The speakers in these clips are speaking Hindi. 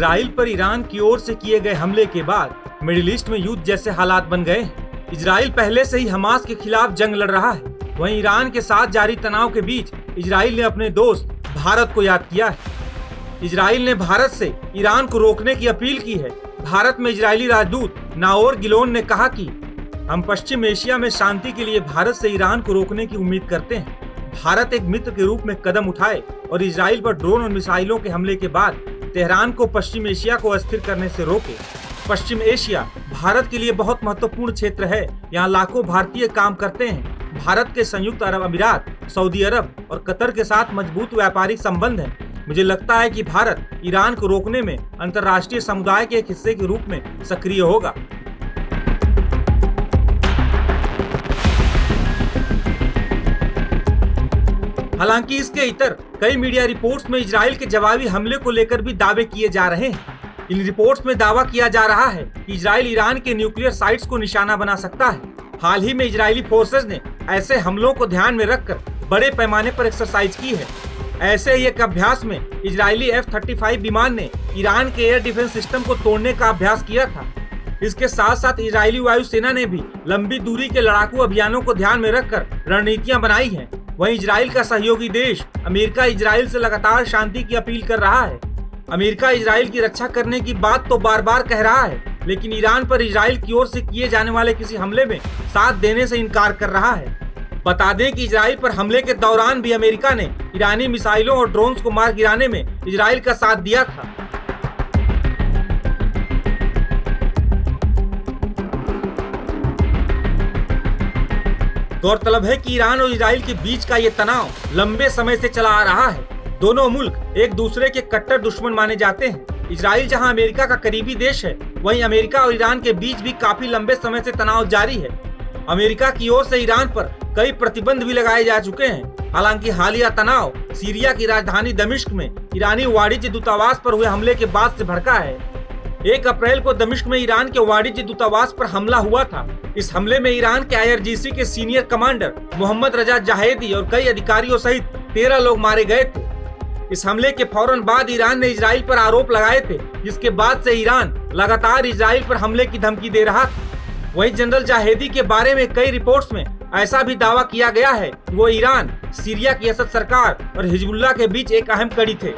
इजराइल पर ईरान की ओर से किए गए हमले के बाद मिडिल ईस्ट में युद्ध जैसे हालात बन गए हैं। इजराइल पहले से ही हमास के खिलाफ जंग लड़ रहा है। वहीं ईरान के साथ जारी तनाव के बीच इजराइल ने अपने दोस्त भारत को याद किया है। इजराइल ने भारत से ईरान को रोकने की अपील की है। भारत में इजरायली राजदूत नाओर गिलोन ने कहा कि हम पश्चिम एशिया में शांति के लिए भारत से ईरान को रोकने की उम्मीद करते हैं। भारत एक मित्र के रूप में कदम उठाए और इजराइल पर ड्रोन और मिसाइलों के हमले के बाद तेहरान को पश्चिम एशिया को अस्थिर करने से रोके। पश्चिम एशिया भारत के लिए बहुत महत्वपूर्ण क्षेत्र है। यहाँ लाखों भारतीय काम करते हैं। भारत के संयुक्त अरब अमीरात, सऊदी अरब और कतर के साथ मजबूत व्यापारिक संबंध हैं। मुझे लगता है कि भारत ईरान को रोकने में अंतर्राष्ट्रीय समुदाय के एक हिस्से के रूप में सक्रिय होगा। हालांकि इसके इतर कई मीडिया रिपोर्ट्स में इजराइल के जवाबी हमले को लेकर भी दावे किए जा रहे हैं। इन रिपोर्ट्स में दावा किया जा रहा है कि इजराइल ईरान के न्यूक्लियर साइट्स को निशाना बना सकता है। हाल ही में इजरायली फोर्सेज ने ऐसे हमलों को ध्यान में रखकर बड़े पैमाने पर एक्सरसाइज की है। ऐसे ही एक अभ्यास में इजरायली F-35 विमान ने ईरान के एयर डिफेंस सिस्टम को तोड़ने का अभ्यास किया था। इसके साथ साथ इजरायली वायुसेना ने भी लंबी दूरी के लड़ाकू अभियानों को ध्यान में रखकर रणनीतियां बनाई हैं। वहीं इजराइल का सहयोगी देश अमेरिका इजराइल से लगातार शांति की अपील कर रहा है। अमेरिका इजराइल की रक्षा करने की बात तो बार बार कह रहा है, लेकिन ईरान पर इजराइल की ओर से किए जाने वाले किसी हमले में साथ देने से इनकार कर रहा है। बता दें कि इजराइल पर हमले के दौरान भी अमेरिका ने ईरानी मिसाइलों और ड्रोन्स को मार गिराने में इजराइल का साथ दिया था। गौरतलब है कि ईरान और इजराइल के बीच का ये तनाव लंबे समय से चला आ रहा है। दोनों मुल्क एक दूसरे के कट्टर दुश्मन माने जाते हैं। इजराइल जहां अमेरिका का करीबी देश है, वहीं अमेरिका और ईरान के बीच भी काफी लंबे समय से तनाव जारी है। अमेरिका की ओर से ईरान पर कई प्रतिबंध भी लगाए जा चुके हैं। हालांकि हालिया तनाव सीरिया की राजधानी दमिश्क में ईरानी वाणिज्य दूतावास पर हुए हमले के बाद से भड़का है। 1 अप्रैल को दमिश्क में ईरान के वाणिज्य दूतावास पर हमला हुआ था। इस हमले में ईरान के IRGC के सीनियर कमांडर मोहम्मद रजा जाहेदी और कई अधिकारियों सहित 13 लोग मारे गए थे। इस हमले के फौरन बाद ईरान ने इजराइल पर आरोप लगाए थे, जिसके बाद से ईरान लगातार इजराइल पर हमले की धमकी दे रहा था। वहीं जनरल जाहेदी के बारे में कई रिपोर्ट्स में ऐसा भी दावा किया गया है कि वो ईरान, सीरिया की असद सरकार और हिजबुल्लाह के बीच एक अहम कड़ी थे।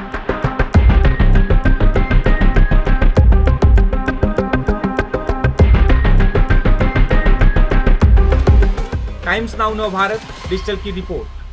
टाइम्स नाउ नव भारत डिजिटल की रिपोर्ट।